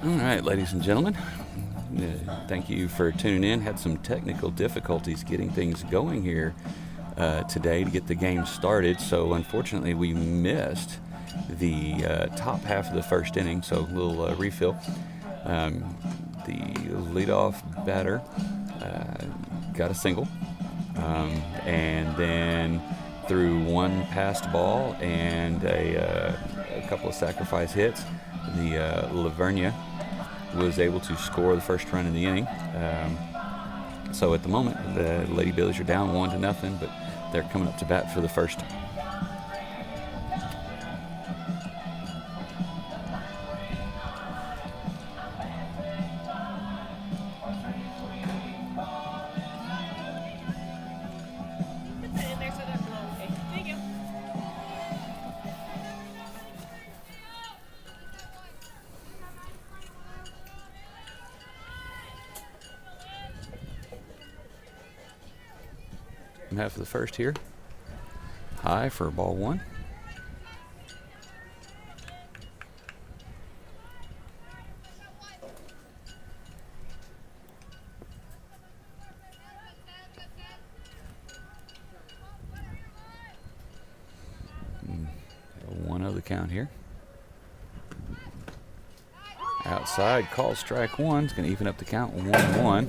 All right, ladies and gentlemen, thank you for tuning in. Had some technical difficulties getting things going here today to get the game started, so unfortunately we missed the top half of the first inning, so a little refill. The leadoff batter got a single, and then through one passed ball and a couple of sacrifice hits, the Vernia was able to score the first run in the inning. So at the moment, the Lady Billies are down 1-0, but they're coming up to bat for the first. Half of the first here. High for ball one. One of the count here. Outside, call strike one. It's going to even up the count 1-1.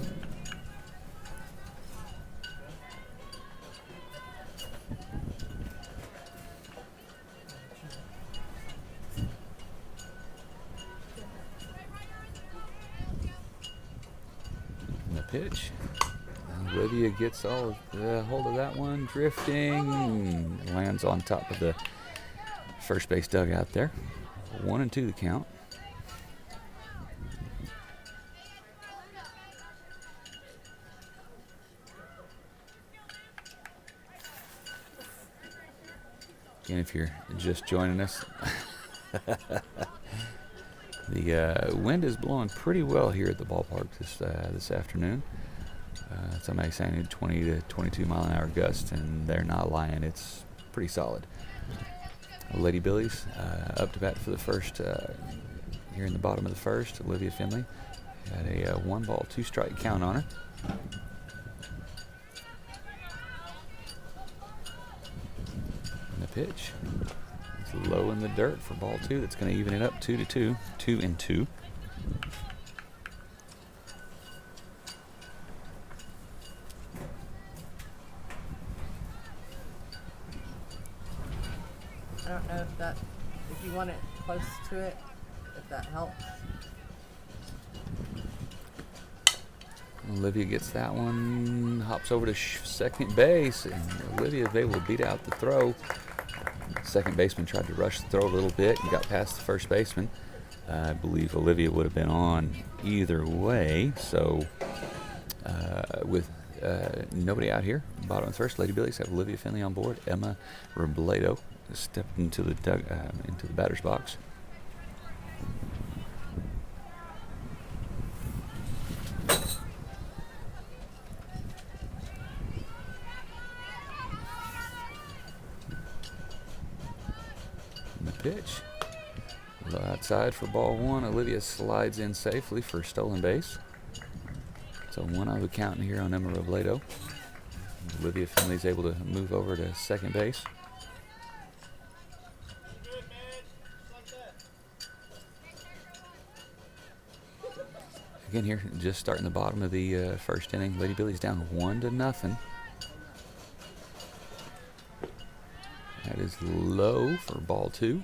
Pitch. Olivia gets all the hold of that one, drifting, lands on top of the first base dugout there. 1-2 the count. Again, if you're just joining us, the wind is blowing pretty well here at the ballpark this afternoon. Somebody saying 20 to 22 mile an hour gust, and they're not lying. It's pretty solid. Lady Billies up to bat for the first here in the bottom of the first. Olivia Finley had a 1-ball, 2-strike count on her. And the pitch. It's low in the dirt for ball two. That's going to even it up 2-2, 2-2. I don't know if you want it close to it, if that helps. Olivia gets that one, hops over to second base, and Olivia is able to beat out the throw. Second baseman tried to rush the throw a little bit and got past the first baseman. I believe Olivia would have been on either way. So with nobody out here, bottom of the first, Lady Billies have Olivia Finley on board. Emma Robledo stepped into the batter's box. Pitch. Outside for ball one. Olivia slides in safely for stolen base. So 1-0 the count here on Emma Robledo. Olivia Finley's able to move over to second base. Again here, just starting the bottom of the first inning. Lady Billies down 1-0. That is low for ball two.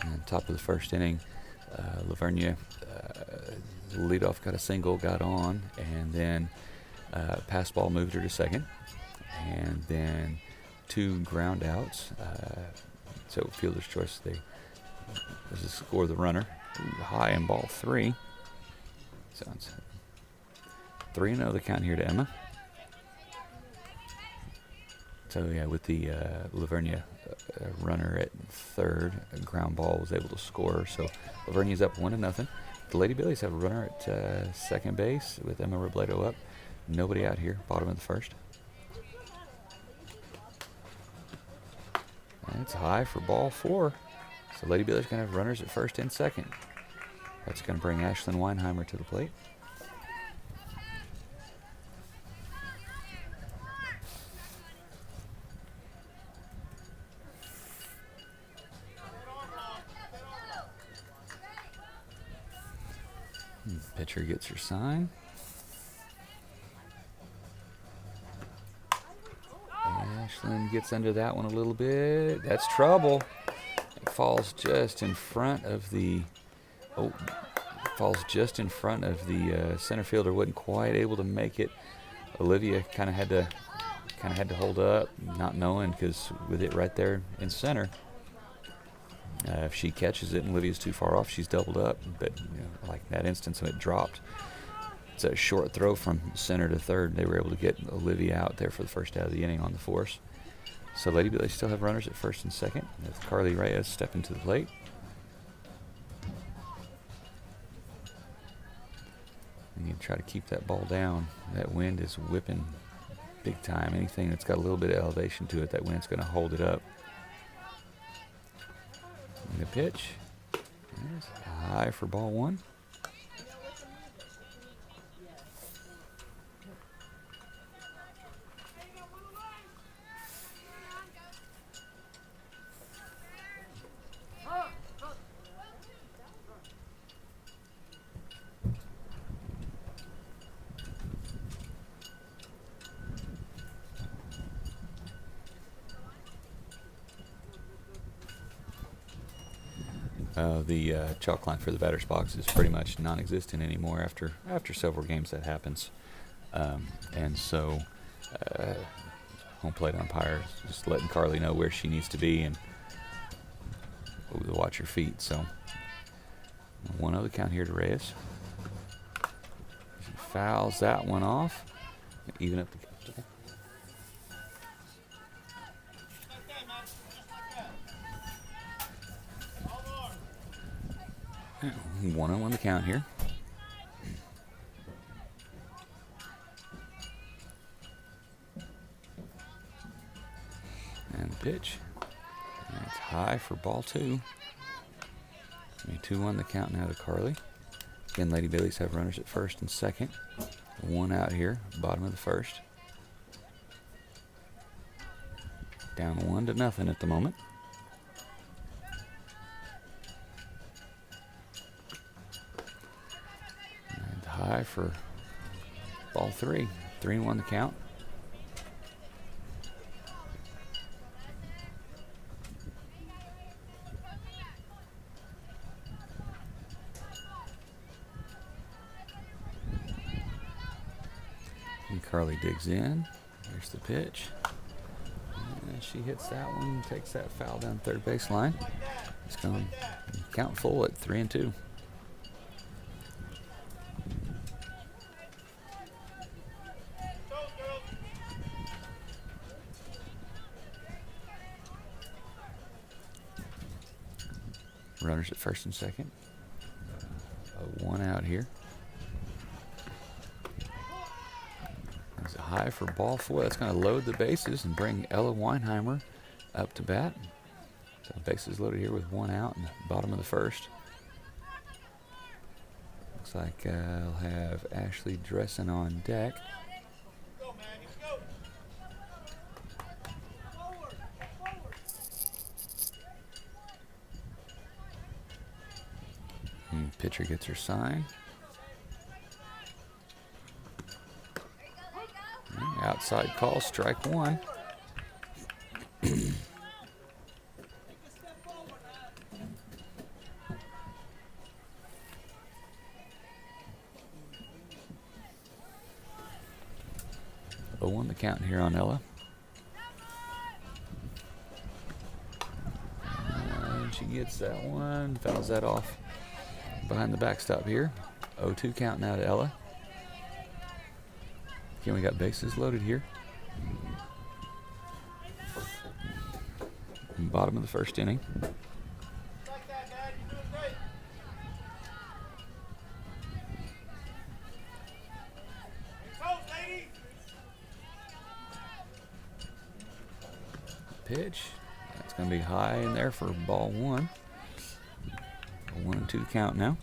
And top of the first inning, Vernia, leadoff got a single, got on, and then pass ball moved her to second. And then 2 ground outs. So fielder's choice, this is score the runner. High in ball 3. So it's 3-0 the count here to Emma. So yeah, with the Lavernia runner at third, a ground ball was able to score. So Lavernia's up 1-0. The Lady Billies have a runner at second base with Emma Robledo up. Nobody out here, bottom of the first. And it's high for ball 4. So Lady Billies going to have runners at first and second. That's going to bring Ashlyn Weinheimer to the plate. Pitcher gets her sign. Ashlyn gets under that one a little bit. That's trouble. It falls just in front of the center fielder. Wasn't quite able to make it. Olivia kind of had to hold up, not knowing, because with it right there in center, if she catches it and Olivia's too far off, she's doubled up. But like that instance when it dropped, it's a short throw from center to third. They were able to get Olivia out there for the first out of the inning on the force. So Lady Billies still have runners at first and second, with Carly Reyes stepping to the plate. And you try to keep that ball down. That wind is whipping big time. Anything that's got a little bit of elevation to it, that wind's going to hold it up. And the pitch is high for ball one. The chalk line for the batter's box is pretty much non-existent anymore after several games that happens. And so home plate umpire is just letting Carly know where she needs to be and watch her feet. So 1-0 the count here to Reyes. She fouls that one off. Even up the count. 1-0 the count here. And the pitch. And it's high for ball two. 2-1 the count now to Carly. Again, Lady Billies have runners at first and second. One out here, bottom of the first. Down 1-0 at the moment. High for ball three. 3-1 the count. And Carly digs in. There's the pitch. And she hits that one, takes that foul down third baseline. It's going to count full at 3-2. Runners at first and second. One out here. That's a high for ball four. That's going to load the bases and bring Ella Weinheimer up to bat. So bases loaded here with one out in the bottom of the first. Looks like I'll have Ashley Dressen on deck. Pitcher gets her sign. Outside call, strike one. The count here on Ella. And she gets that one, fouls that off behind the backstop here. 0-2 count now to Ella. Again, we got bases loaded here. Bottom of the first inning. Pitch. That's going to be high in there for ball one. 1-2 count now.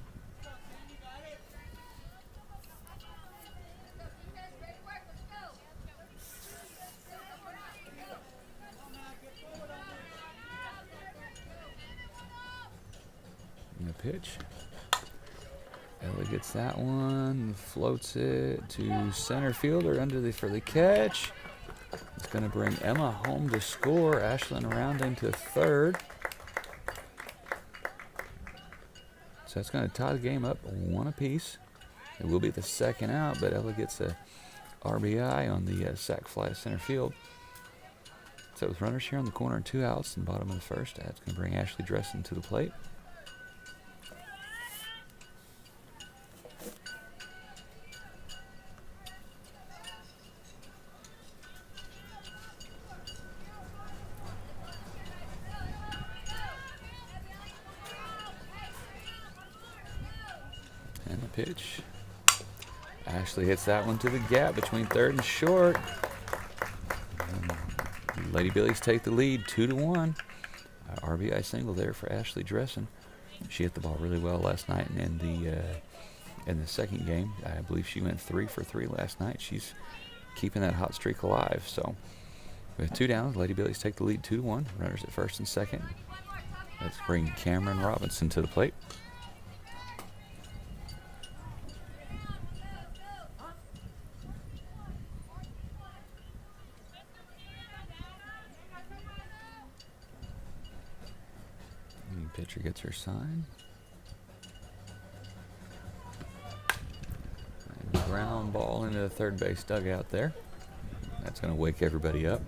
pitch. Ella gets that one, floats it to center fielder for the catch. It's going to bring Emma home to score. Ashlyn rounding to third. So that's going to tie the game up 1 apiece. It will be the second out, but Ella gets a RBI on the sac fly to center field. So with runners here on the corner and 2 outs in the bottom of the first, that's going to bring Ashley Dressen to the plate. And the pitch. Ashley hits that one to the gap between third and short. And Lady Billies take the lead 2-1. RBI single there for Ashley Dressen. She hit the ball really well last night, and in the second game, I believe she went 3 for 3 last night. She's keeping that hot streak alive. So with 2 down, Lady Billies take the lead 2-1. Runners at first and second. Let's bring Cameron Robinson to the plate. Pitcher gets her sign. And ground ball into the third base dugout there. That's going to wake everybody up.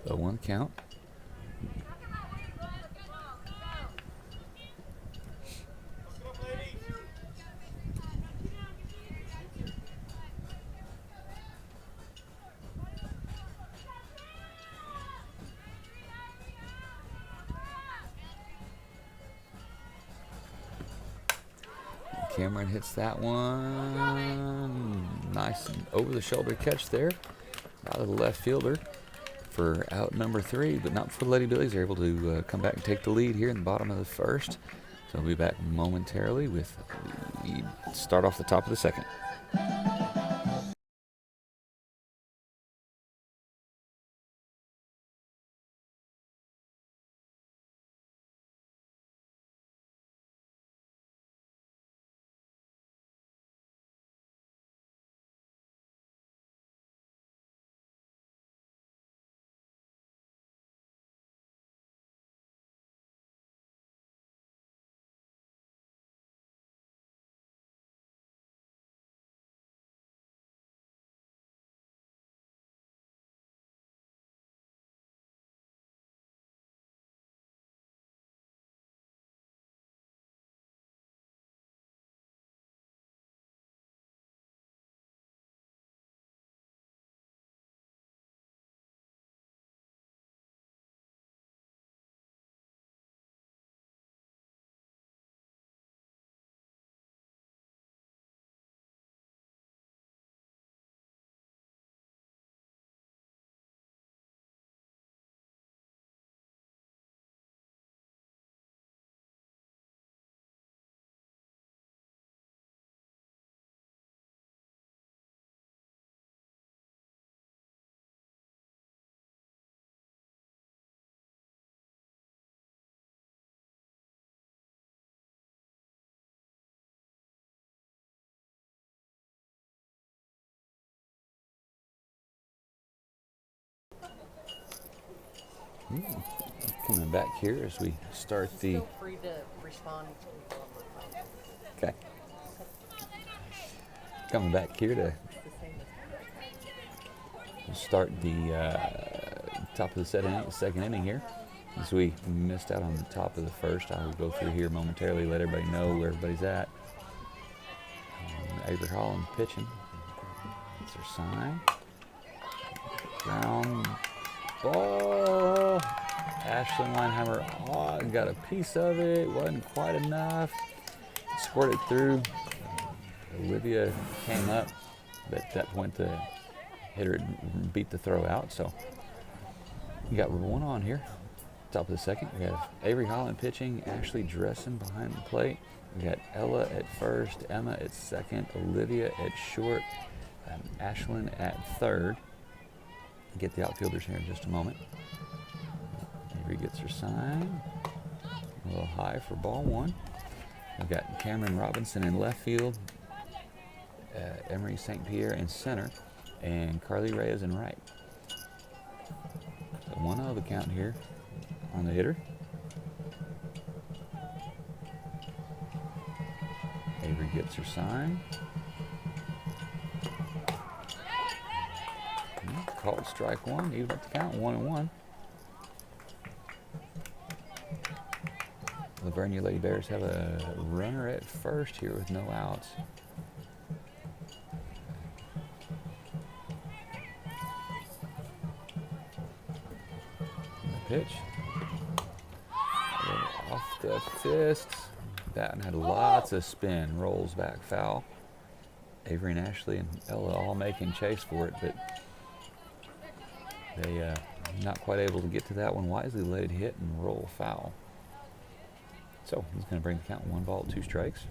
The 1 count. Cameron hits that one. Nice over-the-shoulder catch there. Out of the left fielder for out number 3, but not for the Lady Billies. They're able to come back and take the lead here in the bottom of the first. So we'll be back momentarily with the start off the top of the second. Coming back here as we start the... Feel free to respond. Okay. Coming back here to start the top of the second inning here. As we missed out on the top of the first, I will go through here momentarily, let everybody know where everybody's at. Avery Holland pitching. That's her sign. Ground ball. Ashlyn Linehammer got a piece of it. Wasn't quite enough. Squirted through. Olivia came up, but at that point the hitter beat the throw out. So you got 1 on here. Top of the second, we have Avery Holland pitching, Ashley Dressen behind the plate. We got Ella at first, Emma at second, Olivia at short, and Ashlyn at third. Get the outfielders here in just a moment. Avery gets her sign. A little high for ball one. We've got Cameron Robinson in left field, Emery St. Pierre in center, and Carly Reyes in right. So 1-0 the count here on the hitter. Avery gets her sign. Called strike one, even up the count, 1-1. The Vernia Lady Bears have a runner at first here with no outs. The pitch. Off the fists. That one had lots of spin. Rolls back foul. Avery and Ashley and Ella all making chase for it, but they not quite able to get to that one. Wisely let it hit and roll foul. So he's going to bring the count 1 ball, 2 strikes.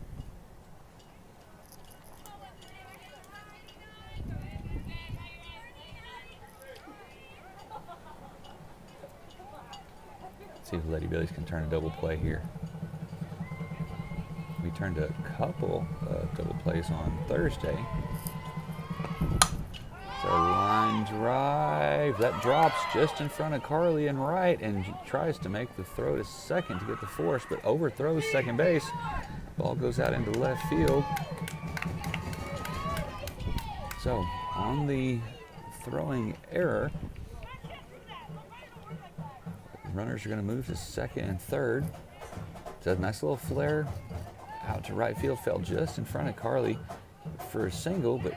Let's see if Lady Billies can turn a double play here. We turned a couple double plays on Thursday. So line drive, that drops just in front of Carly and right, and tries to make the throw to second to get the force, but overthrows second base. Ball goes out into left field. So on the throwing error, runners are going to move to second and third. It's a nice little flare out to right field, fell just in front of Carly for a single, but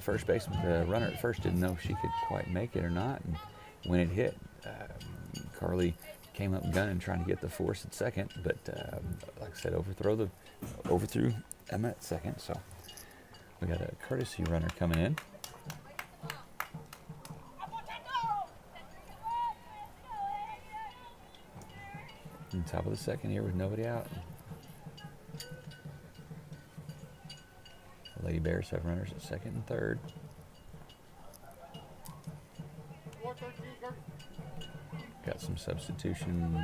first baseman, the runner at first didn't know if she could quite make it or not, and when it hit, Carly came up gunning trying to get the force at second, but like I said, overthrew Emma at second. So we got a courtesy runner coming in. On top of the second here with nobody out. The Lady Bears have runners at second and third. Got some substitutions,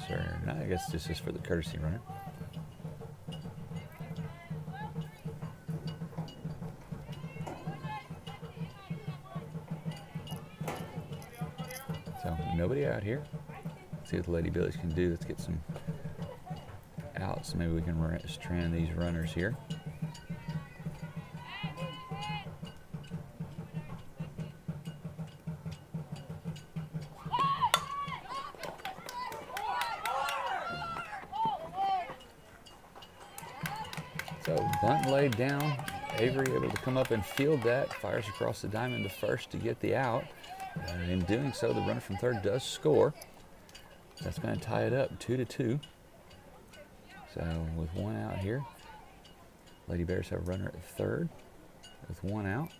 or no, I guess this is for the courtesy runner. So nobody out here. Let's see what the Lady Billies can do. Let's get some outs. Maybe we can strand these runners here. So bunt laid down. Avery able to come up and field that. Fires across the diamond to first to get the out. And in doing so, the runner from third does score. That's going to tie it up 2-2. So with one out here, Lady Bears have a runner at third with one out.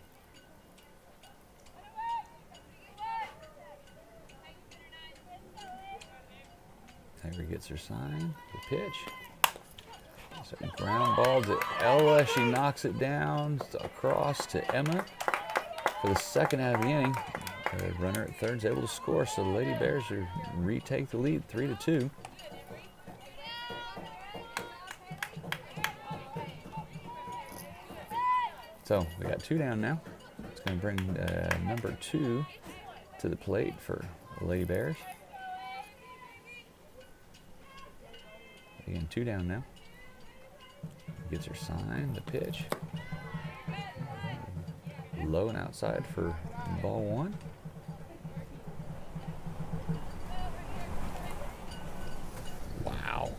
Avery gets her sign, the pitch. So ground ball to Ella. She knocks it down across to Emma for the second out of the inning. The runner at third is able to score, so the Lady Bears retake the lead 3-2. So we got 2 down now. It's going to bring number 2 to the plate for the Lady Bears. Again, 2 down now. Gets her sign, the pitch. Low and outside for ball 1. Wow.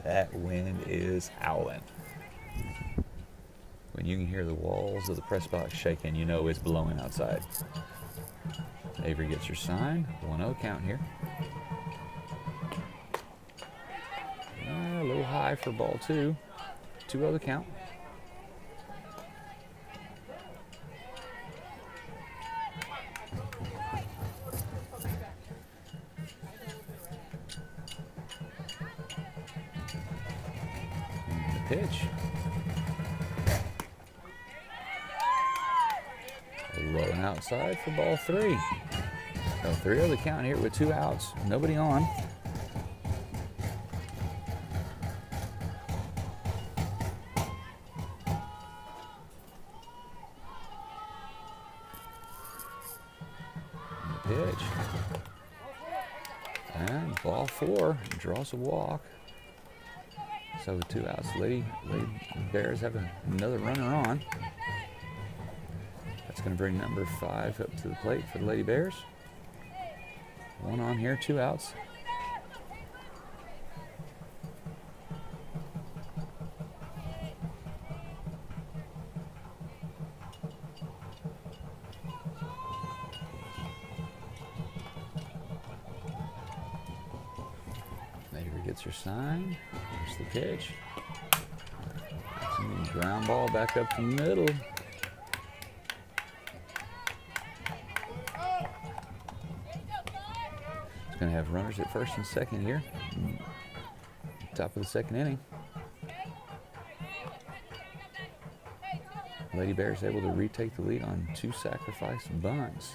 That wind is howling. When you can hear the walls of the press box shaking, you know it's blowing outside. Avery gets her sign. 1-0 count here. A little high for ball 2. 2-0 the count. And the pitch. Low and outside for ball 3. So 3-0 the count here with 2 outs. Nobody on. pitch. And ball 4, draws a walk. So with 2 outs, Lady Bears have another runner on. That's going to bring number 5 up to the plate for the Lady Bears. 1 on here, 2 outs. Gets her sign. Here's the pitch. Ground ball back up the middle. It's going to have runners at first and second here. Top of the second inning. Lady Bears able to retake the lead on 2 sacrifice bunts.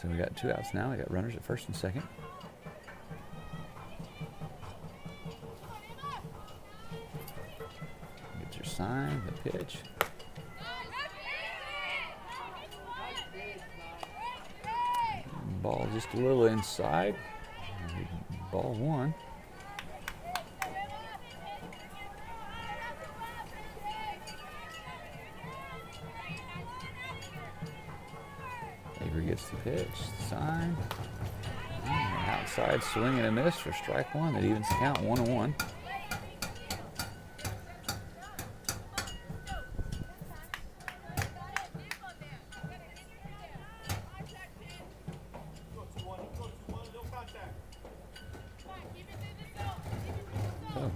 So we got 2 outs now. We got runners at first and second. Sign, the pitch. Ball just a little inside. Ball 1. Avery gets the pitch. Sign. Outside swing and a miss for strike 1. That evens the count 1-1.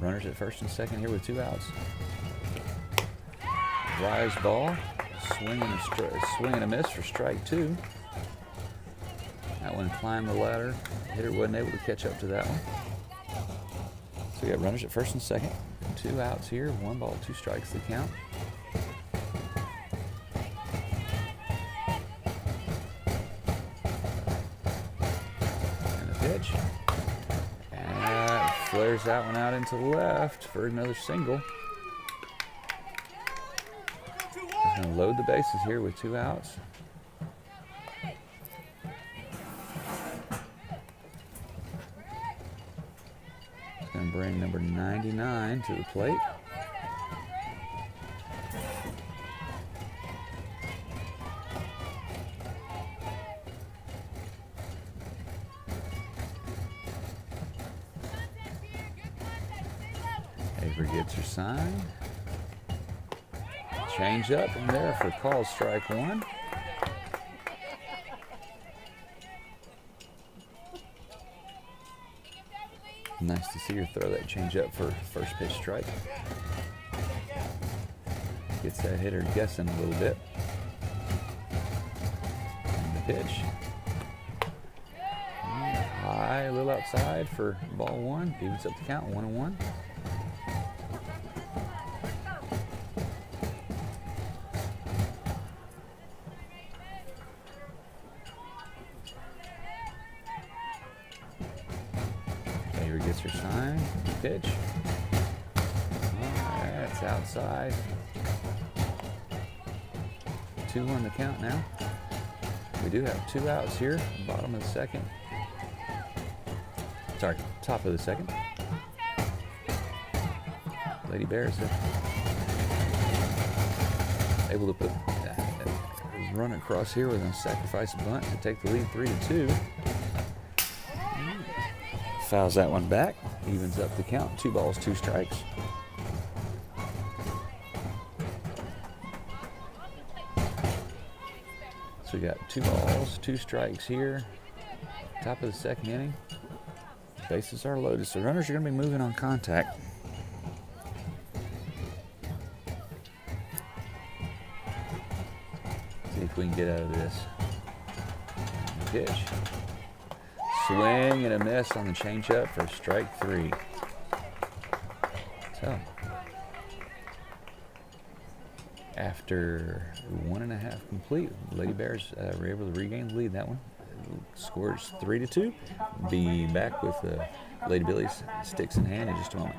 Runners at first and second here with 2 outs. Rise ball, swing and a miss for strike 2. That one climbed the ladder. Hitter wasn't able to catch up to that one. So we got runners at first and second. 2 outs here, 1 ball, 2 strikes to count. And the pitch. Flares that one out into the left for another single. He's going to load the bases here with 2 outs. He's going to bring number 99 to the plate. Avery gets her sign. Change up in there for call strike 1. Nice to see her throw that change up for first pitch strike. Gets that hitter guessing a little bit. And the pitch. High, a little outside for ball 1. Evens up the count, 1-1. Avery gets her sign, pitch. That's outside. 2 on the count now. We do have 2 outs here, bottom of the second. Sorry, top of the second. Lady Bears able to put a run across here with a sacrifice bunt to take the lead 3-2. Fouls that one back, evens up the count, 2 balls, 2 strikes. So we got 2 balls, 2 strikes here, top of the second inning. Bases are loaded, so runners are going to be moving on contact. See if we can get out of this. Pitch. Swing and a miss on the changeup for strike 3. So, after 1.5 complete, Lady Bears were able to regain the lead that one. Scores 3-2. Be back with Lady Billies sticks in hand in just a moment.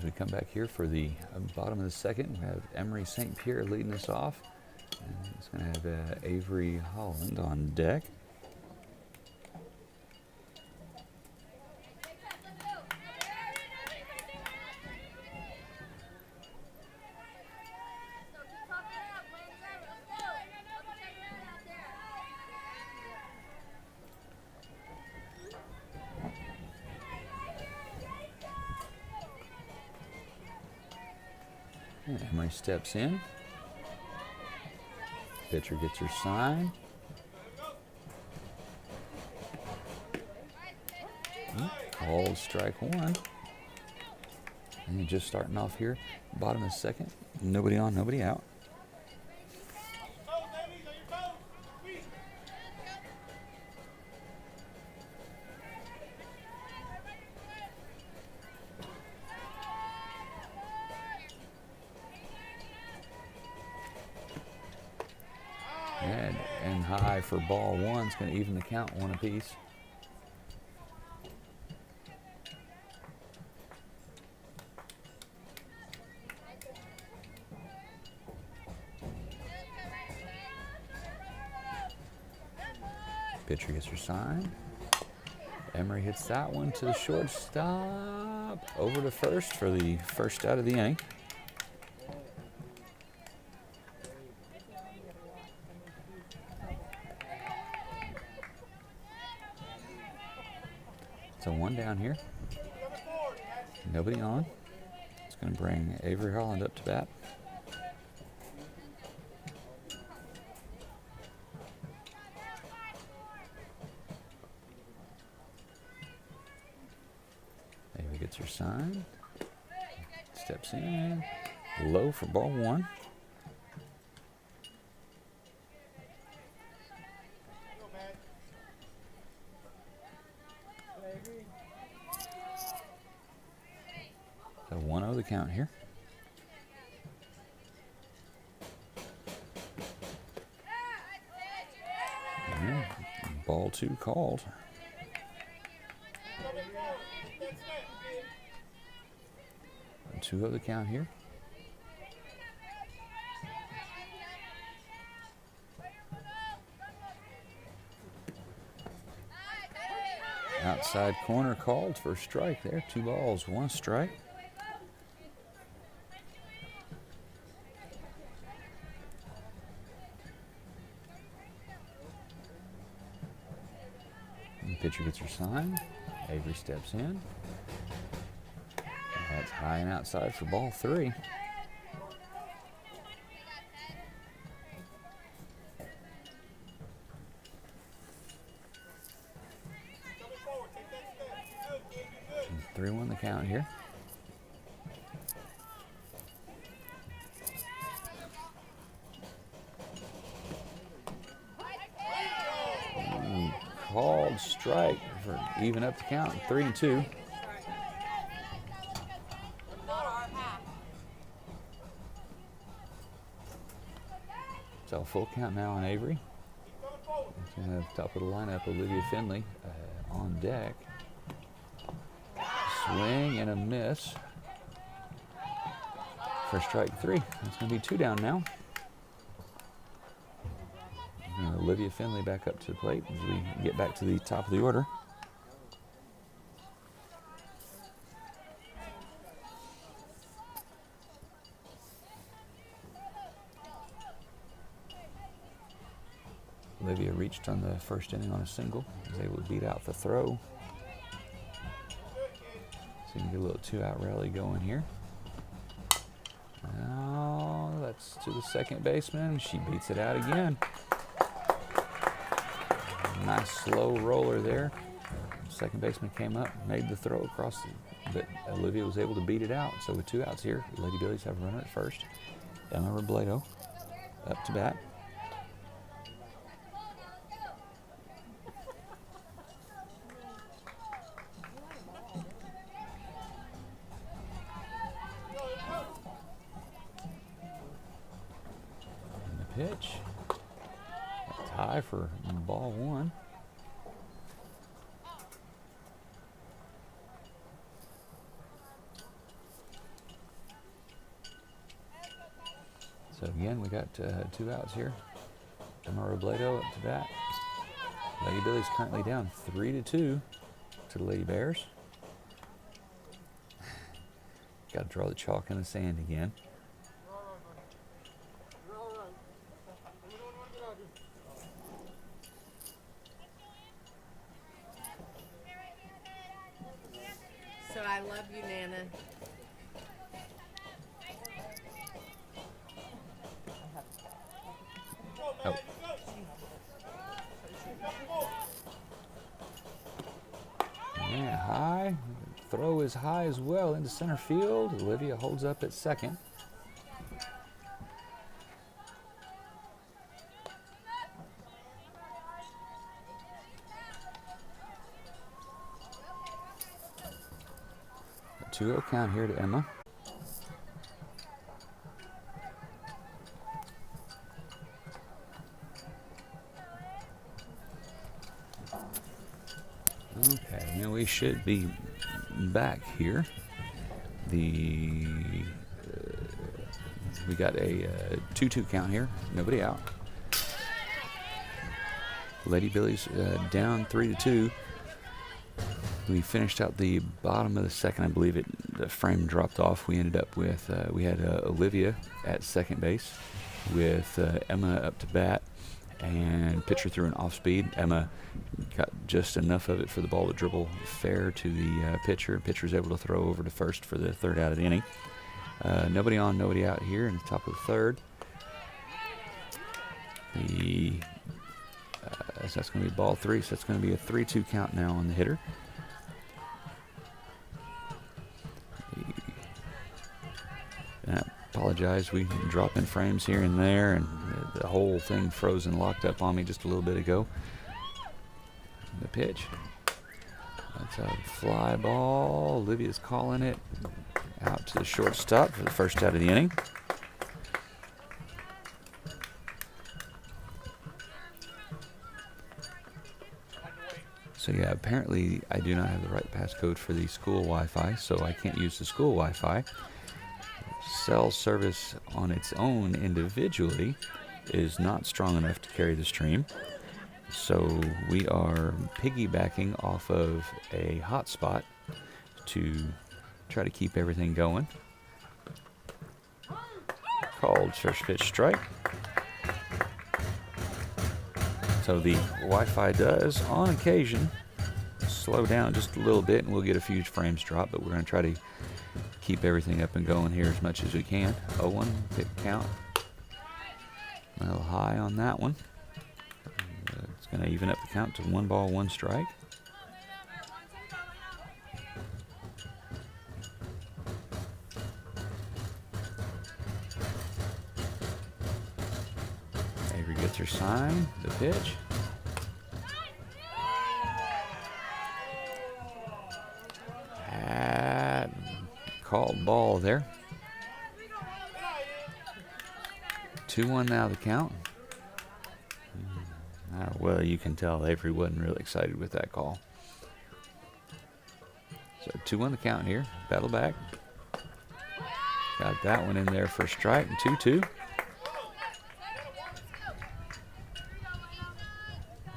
we come back here for the bottom of the second, we have Emery St. Pierre leading us off. And it's going to have Avery Holland on deck. And Emery steps in. Pitcher gets her sign. Called strike one. And just starting off here, bottom of the second. Nobody on, nobody out. And high for ball one. It's going to even the count, one apiece. Pitcher gets her sign. Emery hits that one to the shortstop. Over to first for the first out of the inning. So one down here. Nobody on. It's going to bring Avery Holland up to bat. Avery gets her sign. Steps in. Low for ball one. So 1-0 the count here. And ball two called. And 2-0 the count here. Outside corner called for a strike there. 2 balls, 1 strike. Pitcher gets her sign. Avery steps in. That's high and outside for ball 3. And 3-1 the count here. Called strike for even up the count, 3-2. So full count now on Avery. Top of the lineup, Olivia Finley on deck. Swing and a miss for strike 3. It's going to be 2 down now. Olivia Finley back up to the plate as we get back to the top of the order. Olivia reached on the first inning on a single. Was able to beat out the throw. So you can get a little 2-out rally going here. Now that's to the second baseman. She beats it out again. Nice slow roller there. Second baseman came up, made the throw across, but Olivia was able to beat it out. So with 2 outs here, Lady Billies have a runner at first. Emma Robledo up to bat. And the pitch. That's high for ball 1. So again, we got 2 outs here. Emma Robledo up to bat. Lady Billies currently down 3-2 to the Lady Bears. Got to draw the chalk in the sand again. So I love you, Nana. Oh. Yeah, high. Throw is high as well into center field. Olivia holds up at second. A 2-0 count here to Emma. Okay, now we should be back here. We got a 2-2 count here. Nobody out. Lady Billies down 3-2. We finished out the bottom of the second. I believe the frame dropped off. We ended up with we had Olivia at second base with Emma up to bat. And pitcher threw an off speed. Emma got just enough of it for the ball to dribble fair to the pitcher. Pitcher's able to throw over to first for the 3rd out of the inning. Nobody on, nobody out here in the top of the 3rd. So that's going to be ball 3. So that's going to be a 3-2 count now on the hitter. I apologize. We drop in frames here and there, and the whole thing froze and locked up on me just a little bit ago. The pitch. That's a fly ball. Olivia's calling it out to the shortstop for the 1st out of the inning. So yeah, apparently I do not have the right passcode for the school Wi-Fi, so I can't use the school Wi-Fi. Cell service on its own individually is not strong enough to carry the stream. So we are piggybacking off of a hotspot to try to keep everything going. Called first pitch strike. So the Wi-Fi does, on occasion, slow down just a little bit and we'll get a few frames drop, but we're going to try to keep everything up and going here as much as we can. 0-1 pick count. A little high on that one. It's going to even up the count to 1 ball, 1 strike. Avery gets her sign, the pitch. Called ball there. 2-1 now the count. Well, you can tell Avery wasn't really excited with that call. So 2-1 the count here. Battle back. Got that one in there for a strike. 2-2.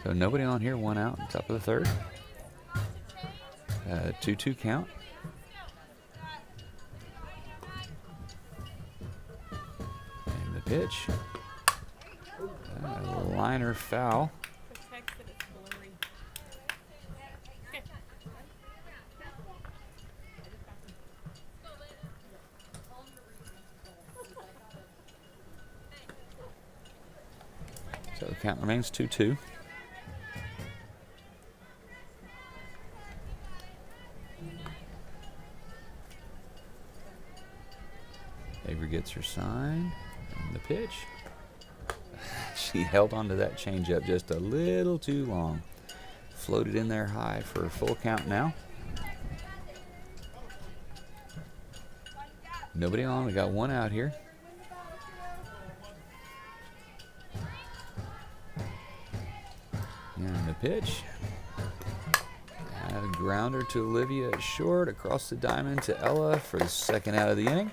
So nobody on here. 1 out. Top of the 3rd. 2-2 count. Pitch. Liner foul. So the count remains 2-2. Avery gets her sign. The pitch. She held onto that changeup just a little too long. Floated in there high for a full count now. Nobody on. We got 1 out here. And the pitch. A grounder to Olivia at short. Across the diamond to Ella for the 2nd out of the inning.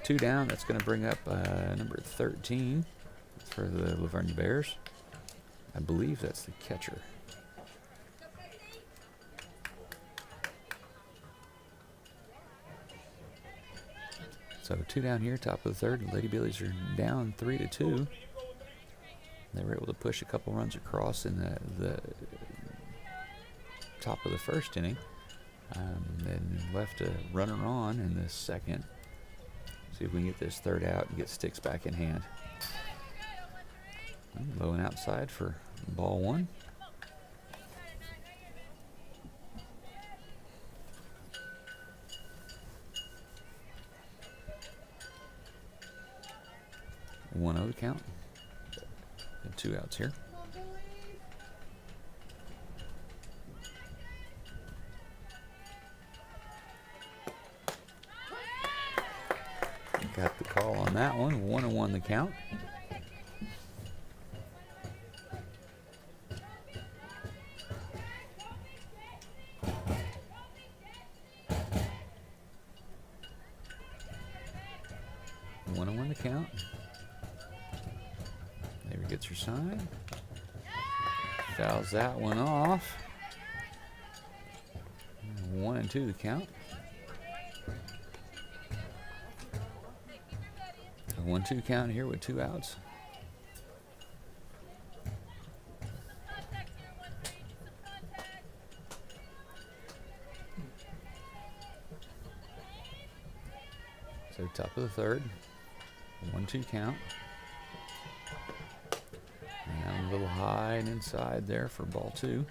2 down. That's going to bring up number 13 for the Vernia Bears. I believe that's the catcher. So 2 down here, top of the third. The Lady Billies are down 3-2. They were able to push a couple runs across in the top of the first inning. Then left a runner on in the second. See if we can get this third out and get sticks back in hand. Low and outside for ball 1. One oh the count. And 2 outs here. Got the call on that one. 1-1 the count. The count. There gets her sign. Fouls that one off. 1-2 the count. 1-2 count here with 2 outs. So top of the third. 1-2 count. And a little high and inside there for ball 2.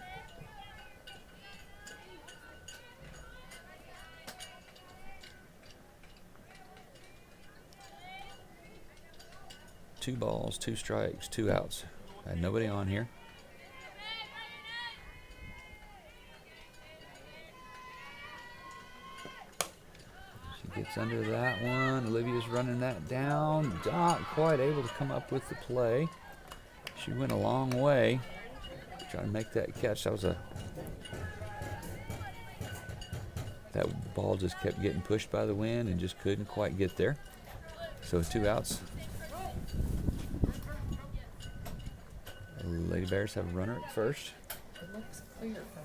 Two balls, 2 strikes, 2 outs. Had nobody on here. She gets under that one. Olivia's running that down. Not quite able to come up with the play. She went a long way trying to make that catch. That ball just kept getting pushed by the wind and just couldn't quite get there. So 2 outs. Lady Bears have a runner at first. It looks clear from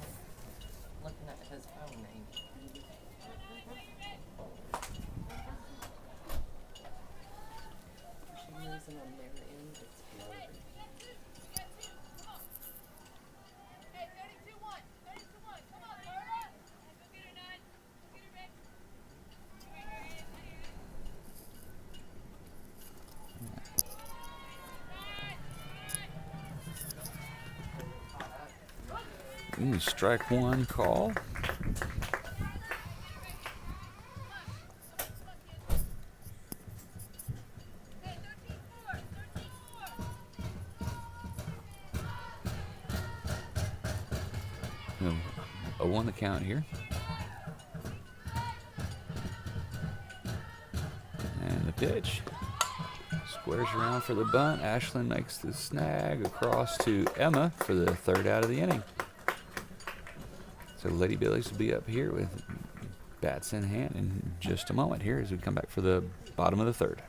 looking at his phone name. For some reason on their end, it's blurry. Strike 1 call. A 1 the count here. And the pitch. Squares around for the bunt. Ashlyn makes the snag across to Emma for the 3rd out of the inning. So Lady Billies will be up here with bats in hand in just a moment here as we come back for the bottom of the 3rd.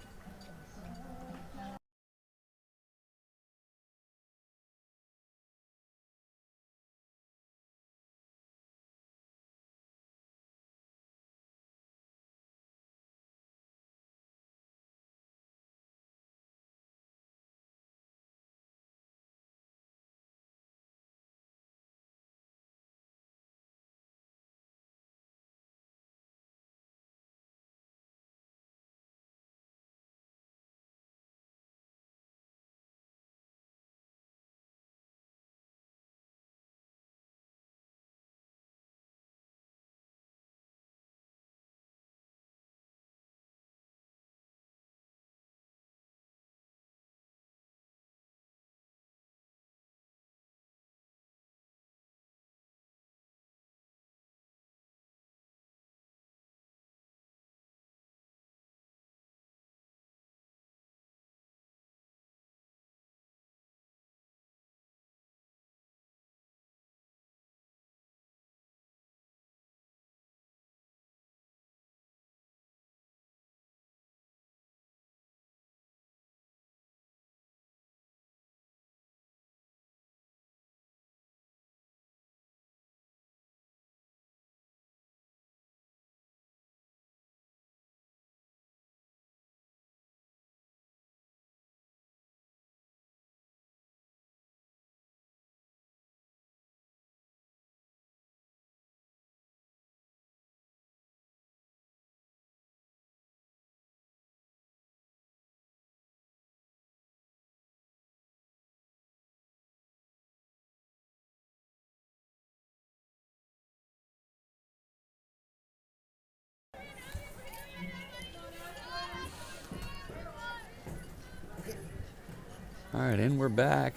All right, and we're back.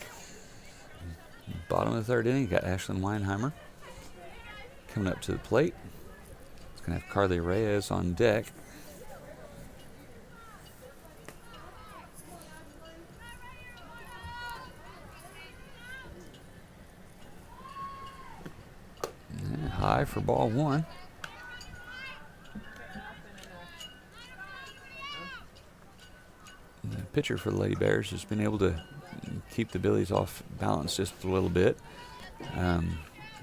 Bottom of the third inning, got Ashlyn Weinheimer coming up to the plate. It's going to have Carly Reyes on deck. And high for ball one. The pitcher for the Lady Bears has been able to keep the Billies off balance just a little bit.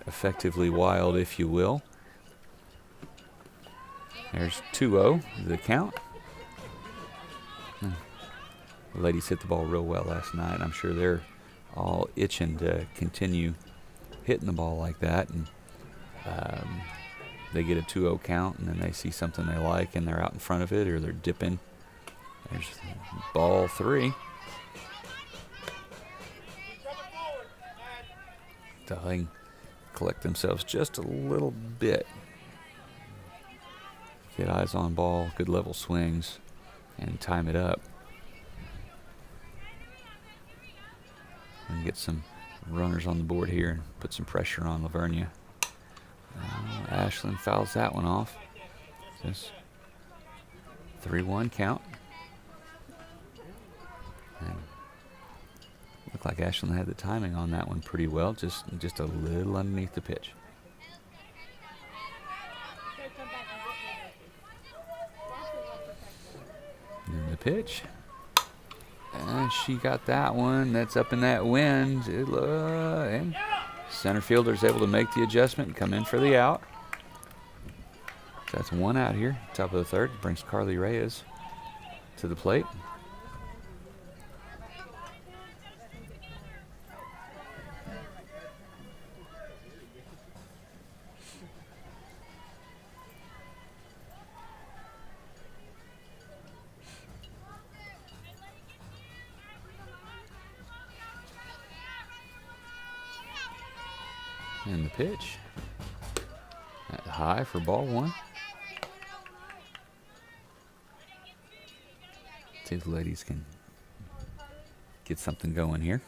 Effectively wild, if you will. There's 2-0, the count. The ladies hit the ball real well last night. I'm sure they're all itching to continue hitting the ball like that. And they get a 2-0 count, and then they see something they like, and they're out in front of it, or they're dipping. There's ball three. So they can collect themselves just a little bit. Get eyes on ball, good level swings, and time it up. And get some runners on the board here and put some pressure on Vernia. Ashlyn fouls that one off. Just 3-1 count. And looked like Ashlyn had the timing on that one pretty well, just a little underneath the pitch. And the pitch. And she got that one. That's up in that wind. And center fielder's able to make the adjustment and come in for the out. So that's one out here. Top of the third. Brings Carly Reyes to the plate. And the pitch. High for ball one. See if the ladies can get something going here.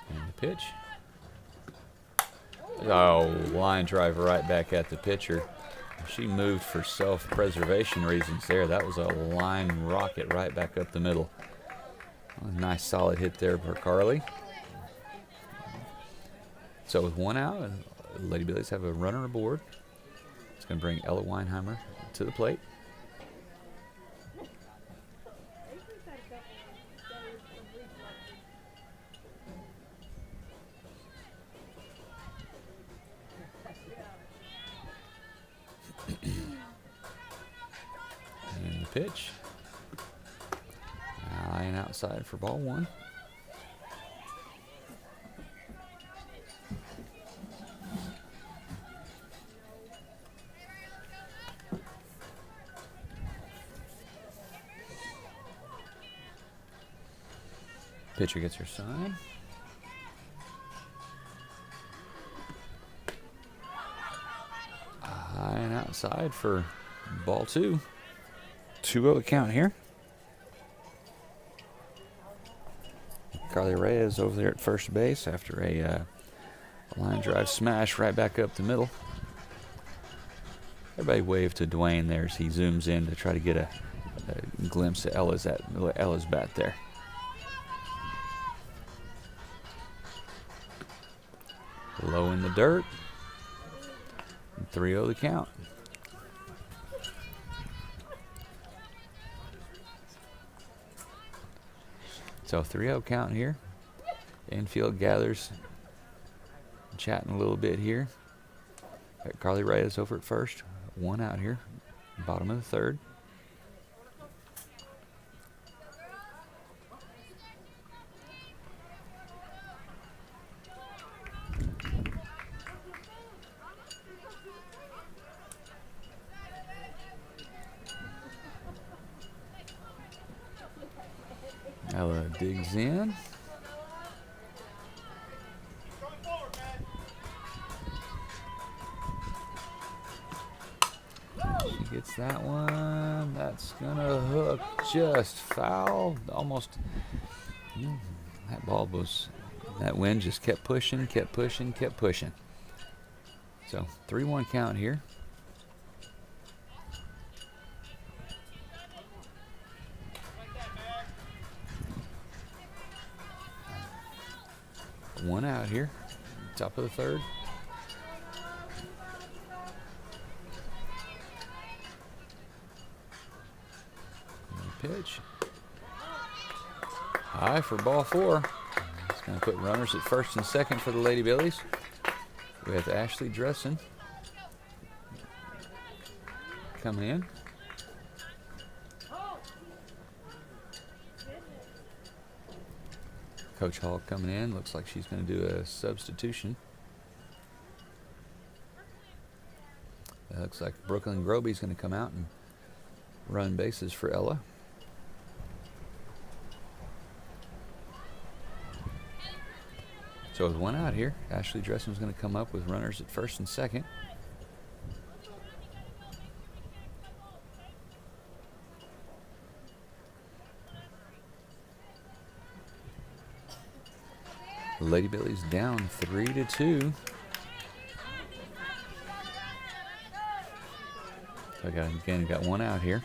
And the pitch. Oh, line drive right back at the pitcher. She moved for self-preservation reasons there. That was a line rocket right back up the middle. A nice solid hit there for Carly. So with one out, Lady Billies have a runner aboard. It's going to bring Ella Weinheimer to the plate. And the pitch. High and outside for ball one. Pitcher gets her sign. High and outside for ball two. 2-0 count here. Carly Reyes over there at first base after a line drive smash right back up the middle. Everybody wave to Dwayne there as he zooms in to try to get a glimpse of Ella's bat there. Low in the dirt. 3-0 the count. So 3-0 count here. Infield gathers. Chatting a little bit here. Got Carly Reyes over at first. One out here. Bottom of the third. Ella digs in. She gets that one. That's gonna hook. Just foul. Almost. That ball was. That wind just kept pushing, kept pushing, kept pushing. So 3-1 count here. One out here. Top of the third. Pitch. High for ball 4. It's going to put runners at first and second for the Lady Billies. We have Ashley Dressen coming in. Coach Hall coming in. Looks like she's going to do a substitution. It looks like Brooklyn Groby's going to come out and run bases for Ella. So with one out here, Ashley Dressen's going to come up with runners at first and second. Lady Billies down 3-2. So I got one out here.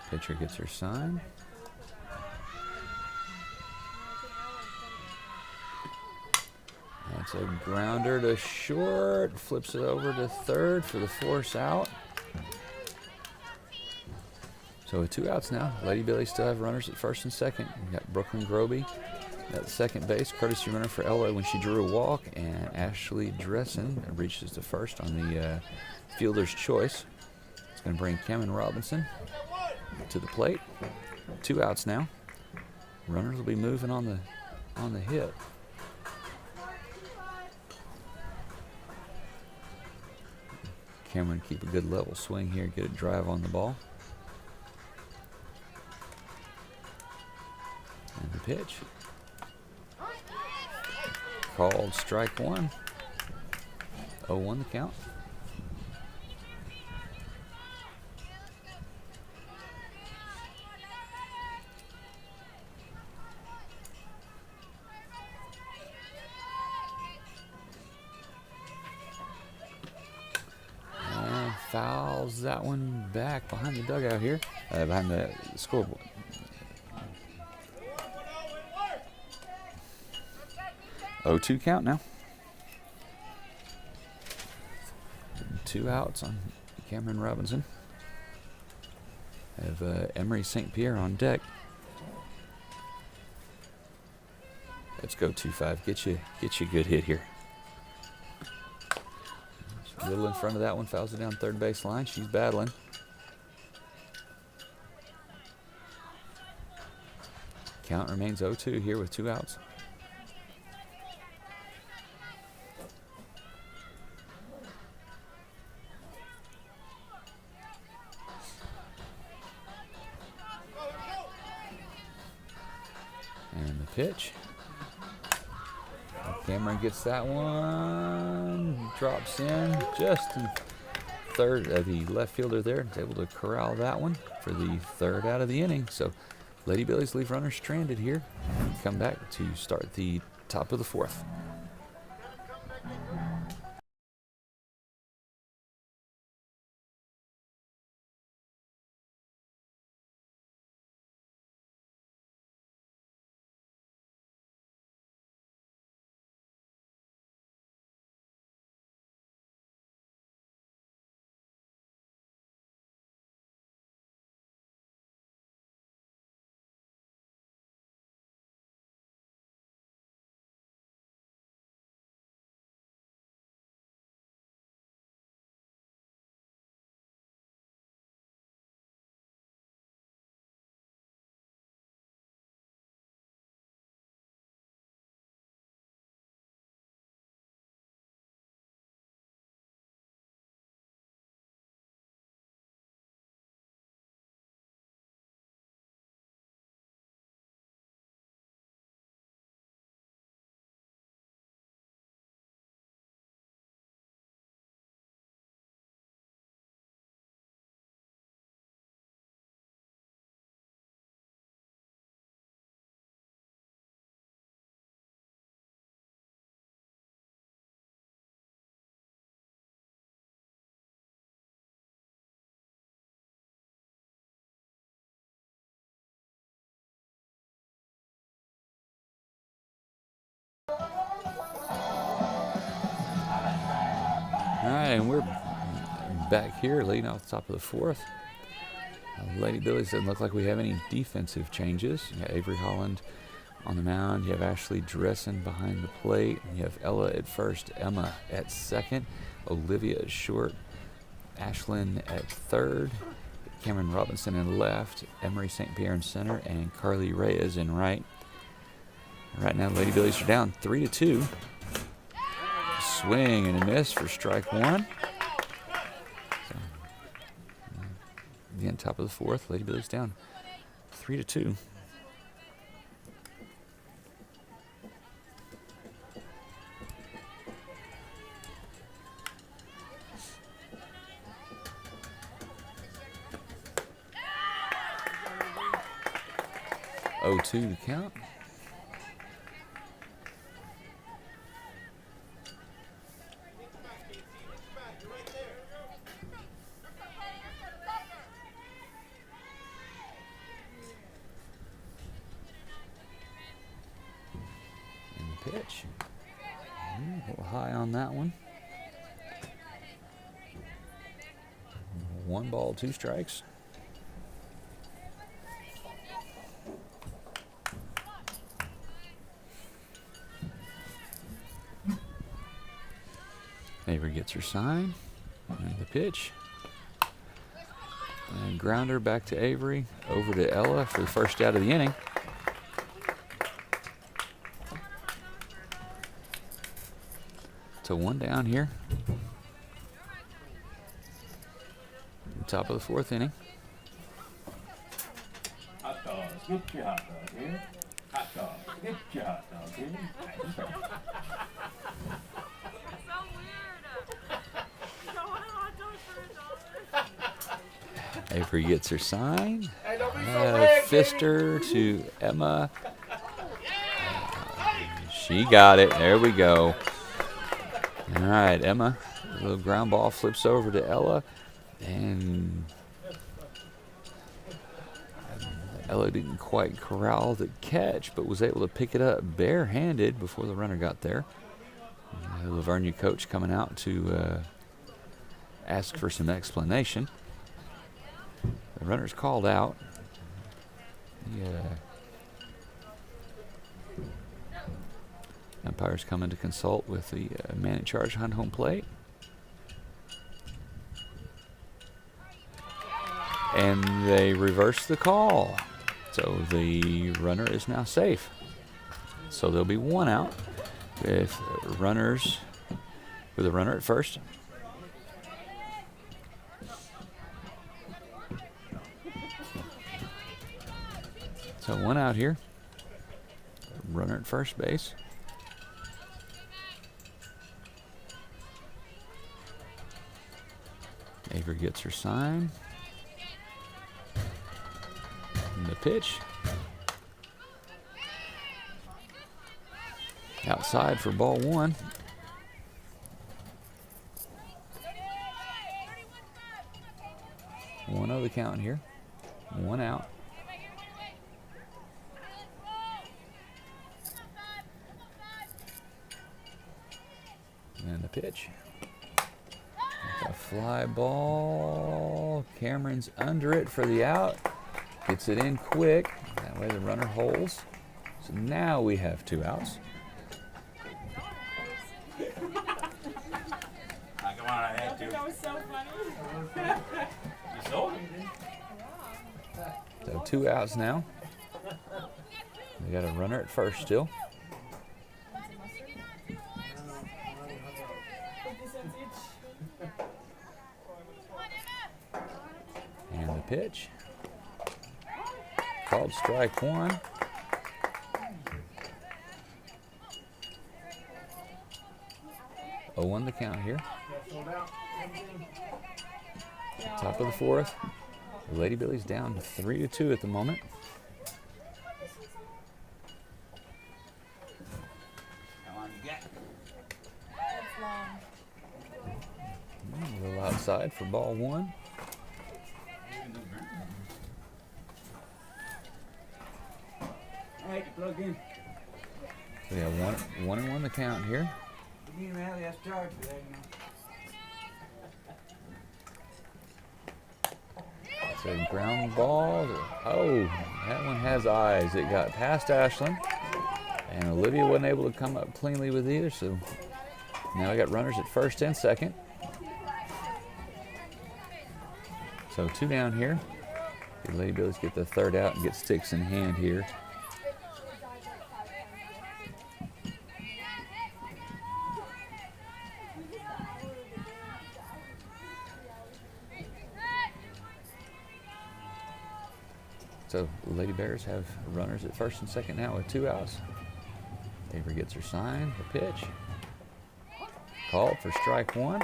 Pitcher gets her sign. That's a grounder to short. Flips it over to third for the force out. So with 2 outs now, Lady Billies still have runners at first and second. We got Brooklyn Groby at second base, courtesy runner for Ella when she drew a walk, and Ashley Dressen reaches the first on the fielder's choice. It's going to bring Cameron Robinson to the plate. 2 outs now. Runners will be moving on the hit. Cameron keep a good level swing here, get a drive on the ball. And the pitch. Called strike 1. 0-1 the count. And fouls that one back behind the dugout here, behind the scoreboard. Oh, 2 count now. 2 outs on Cameron Robinson. Have Emery St. Pierre on deck. Let's go 2-5. Get you a good hit here. A little in front of that one, fouls it down third base line. She's battling. Count remains 0-2 here with 2 outs. And the pitch. Cameron gets that one. Drops in just in third. The left fielder there is able to corral that one for the 3rd out of the inning. So Lady Billies leave runners stranded here. Come back to start the top of the 4th. And we're back here leading off the top of the fourth. Lady Billies doesn't look like we have any defensive changes. You got Avery Holland on the mound. You have Ashley Dressen behind the plate. You have Ella at first, Emma at second, Olivia at short, Ashlyn at third, Cameron Robinson in left, Emery St. Pierre in center, and Carly Reyes in right. Right now, Lady Billies are down 3-2. Swing and a miss for strike one. So, again, top of the fourth, Lady Billies down 3-2. Oh, 2 to count. And the pitch. A little high on that one. 1 ball, 2 strikes. Avery gets her sign, and the pitch. And grounder back to Avery, over to Ella for the first out of the inning. So 1 down here. Top of the fourth inning. Hot dogs, get your hot dog here. Hot dogs, get your hot dog here. Avery gets her sign. Fister to Emma. She got it. There we go. All right, Emma. A little ground ball flips over to Ella. And Ella didn't quite corral the catch, but was able to pick it up barehanded before the runner got there. The Vernia coach coming out to ask for some explanation. The runner's called out. Umpire's coming to consult with the man in charge behind home plate. And they reverse the call. So the runner is now safe. So there'll be 1 out with a runner at first. So 1 out here. Runner at first base. Avery gets her sign. And the pitch. Outside for ball 1. One of the count here. 1 out. And the pitch. A fly ball. Cameron's under it for the out. Gets it in quick. That way the runner holds. So now we have 2 outs. Come on, I had to. That was so funny. You sold it. So 2 outs now. We got a runner at first still. And the pitch. Called strike 1. Oh, 1 the count here. Top of the fourth. The Lady Billies down 3-2 at the moment. Come on, you got it. A little outside for ball 1. All right, plug in. We have 1-1 the count here. You need him out, that's charged for that, you know. It's a ground ball. Oh, that one has eyes. It got past Ashlyn, and Olivia wasn't able to come up cleanly with either, so now we got runners at first and second. So 2 down here. The Lady Billies get the third out and get sticks in hand here. So the Lady Bears have runners at first and second now with 2 outs. Avery gets her sign, the pitch. Called for strike 1.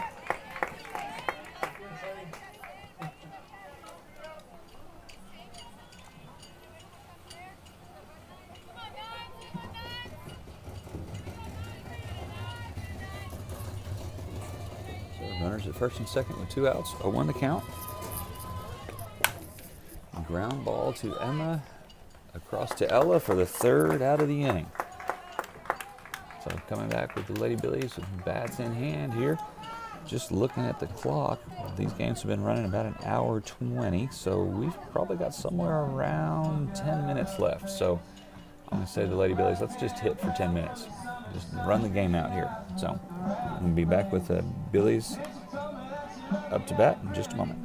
So runners at first and second with 2 outs. 0-1 the count. Ground ball to Emma, across to Ella for the 3rd out of the inning. So coming back with the Lady Billies with bats in hand here. Just looking at the clock, these games have been running about an hour 20, so we've probably got somewhere around 10 minutes left. So I'm going to say to the Lady Billies, let's just hit for 10 minutes. Just run the game out here. So I'm going to be back with the Billies up to bat in just a moment.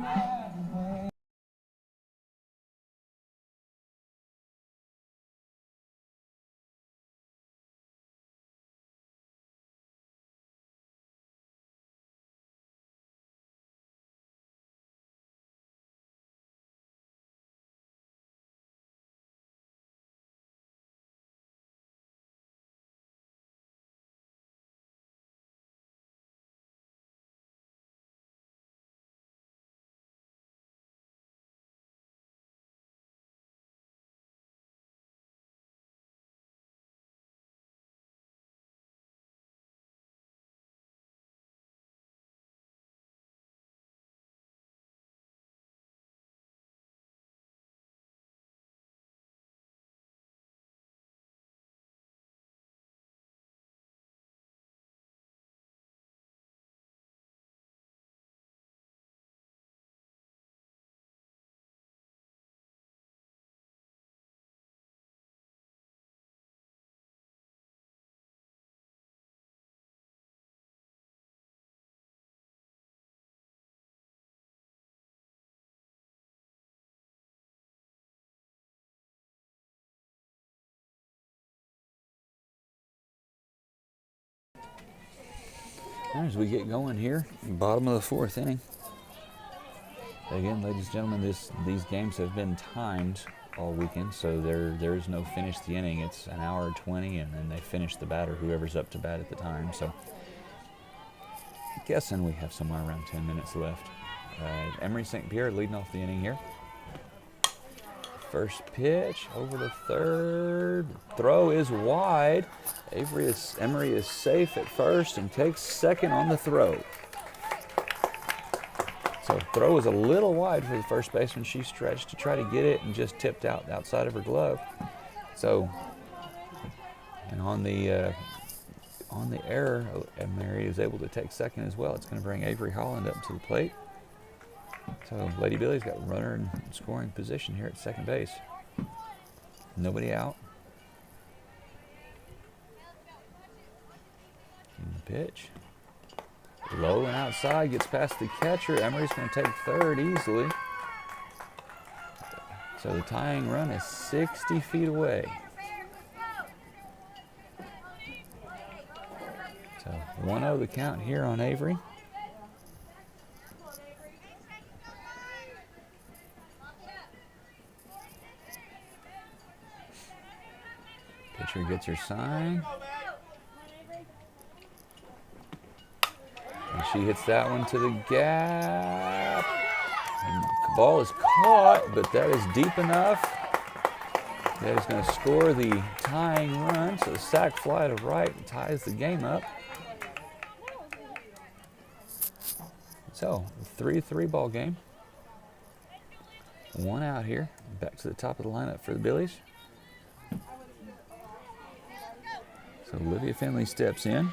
As we get going here, bottom of the 4th inning. Again, ladies and gentlemen, these games have been timed all weekend, so there is no finish the inning. It's an hour 20, and then they finish the batter, whoever's up to bat at the time. So I'm guessing we have somewhere around 10 minutes left. Emery St. Pierre leading off the inning here. First pitch over to third. Throw is wide. Emery is safe at first and takes second on the throw. So throw is a little wide for the first baseman. She stretched to try to get it and just tipped out outside of her glove. So, and on the error, Emery is able to take second as well. It's going to bring Avery Holland up to the plate. So Lady Billy's got runner in scoring position here at second base. Nobody out. And the pitch. Low and outside, gets past the catcher. Emery's going to take third easily. So the tying run is 60 feet away. So 1-0 the count here on Avery. Pitcher gets her sign. And she hits that one to the gap. And the ball is caught, but that is deep enough. That is going to score the tying run. So the sac fly to right ties the game up. So 3-3 ball game. 1 out here. Back to the top of the lineup for the Billies. So Olivia Finley steps in.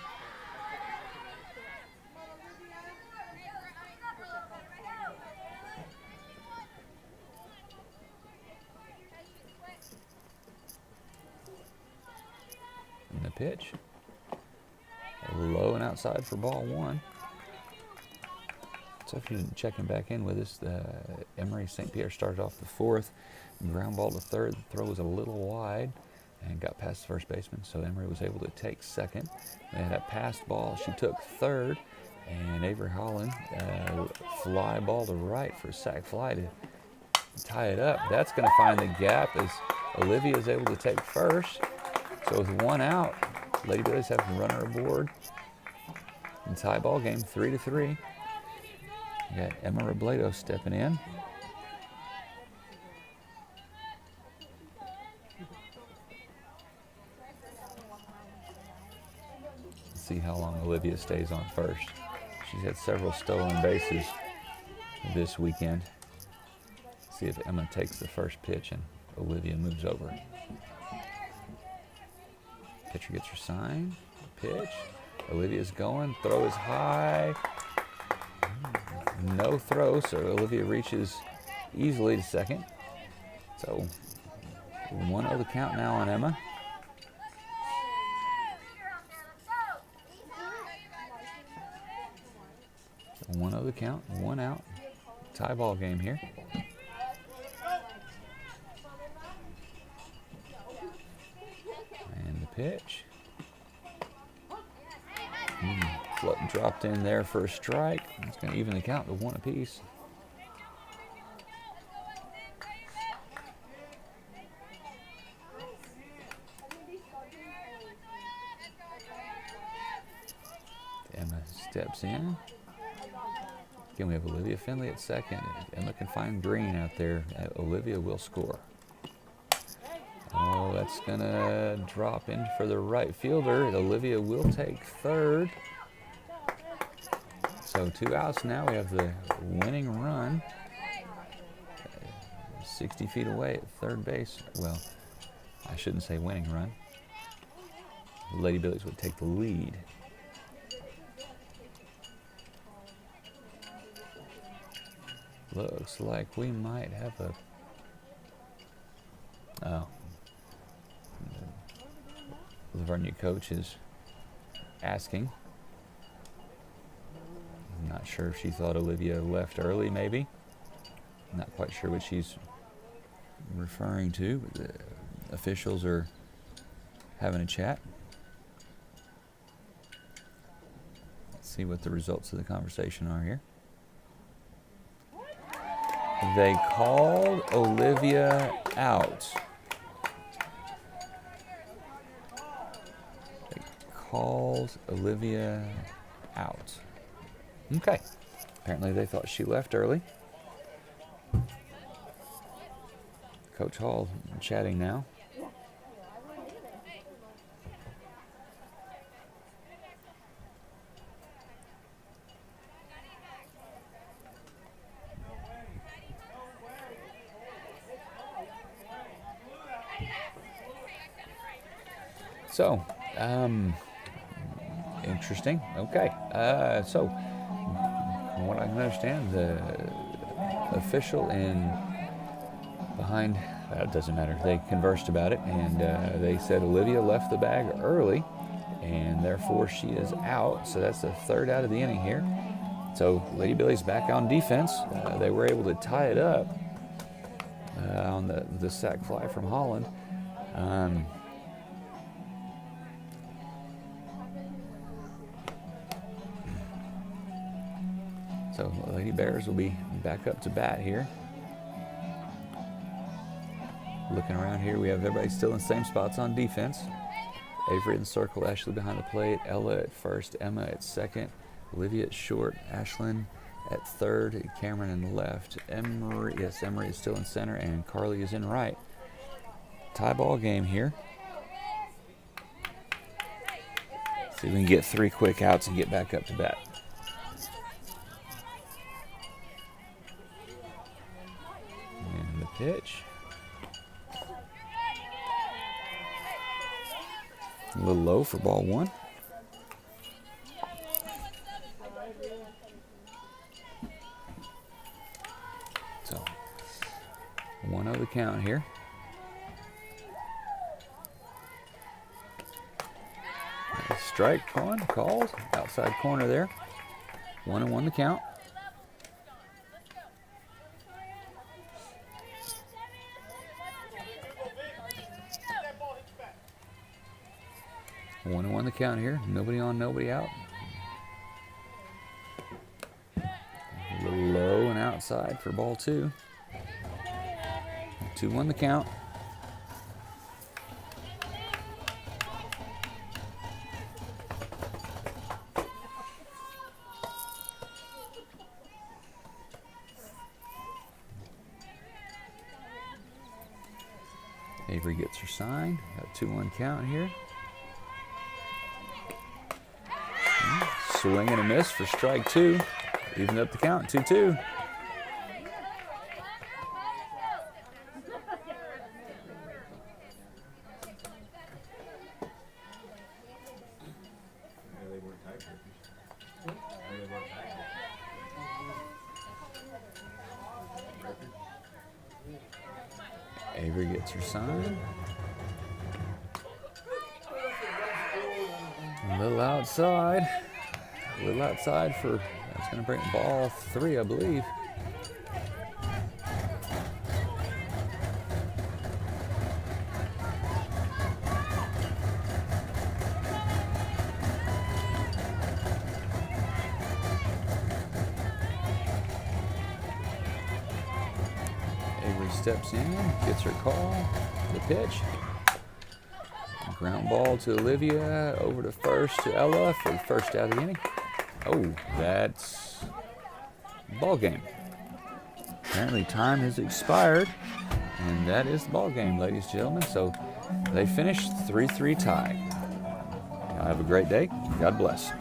And the pitch. Low and outside for ball one. So if you're checking back in with us, Emory St. Pierre started off the fourth. Ground ball to third. The throw was a little wide and got past the first baseman, so Emory was able to take second. They had a passed ball. She took third, and Avery Holland fly ball to right for a sac fly to tie it up. That's going to find the gap as Olivia is able to take first. So with one out, Lady Billies have a runner aboard. And tie ball game 3-3. We got Emma Robledo stepping in. See how long Olivia stays on first. She's had several stolen bases this weekend. See if Emma takes the first pitch and Olivia moves over. Pitcher gets her sign. Pitch. Olivia's going. Throw is high. No throw, so Olivia reaches easily to second. So 1-0 the count now on Emma. 1-0 the count, 1 out. Tie ball game here. And the pitch. Dropped in there for a strike. It's going to even the count to 1 apiece. Emma steps in. Again, we have Olivia Finley at second. If Emma can find Green out there, Olivia will score. Oh, that's going to drop in for the right fielder. Olivia will take third. So 2 outs now. We have the winning run 60 feet away at third base. Well, I shouldn't say winning run. Lady Billies would take the lead. Looks like we might have a... Oh. The Vernia coach is asking. I'm not sure if she thought Olivia left early, maybe. Not quite sure what she's referring to, but the officials are having a chat. Let's see what the results of the conversation are here. They called Olivia out. They called Olivia out. Okay. Apparently they thought she left early. Coach Hall chatting now. So, interesting. Okay. So, from what I can understand, the official in behind, it doesn't matter, they conversed about it, and they said Olivia left the bag early, and therefore she is out. So that's the third out of the inning here. So Lady Billies back on defense. They were able to tie it up on the sac fly from Holland. So Lady Bears will be back up to bat here. Looking around here, we have everybody still in the same spots on defense. Avery in the circle, Ashley behind the plate, Ella at first, Emma at second, Olivia at short, Ashlyn at third, Cameron in left, Emory is still in center, and Carly is in right. Tie ball game here. See if we can get 3 quick outs and get back up to bat. And the pitch. A little low for ball one. So 1-0 the count here. strike one called. Outside corner there. 1-1 the count. One and one the count here. Nobody on, nobody out. A little low and outside for ball 2. 2-1 the count. Avery gets her sign. Got a 2-1 count here. Swing and a miss for strike 2. Even up the count, 2-2. Avery gets her sign. A little outside. A little outside for, that's going to bring ball 3, I believe. Avery steps in, gets her call, the pitch. Ground ball to Olivia, over to first to Ella for the first out of the inning. Oh, that's ball game. Apparently time has expired, and that is the ball game, ladies and gentlemen. So they finished 3-3 tie. Y'all have a great day. God bless.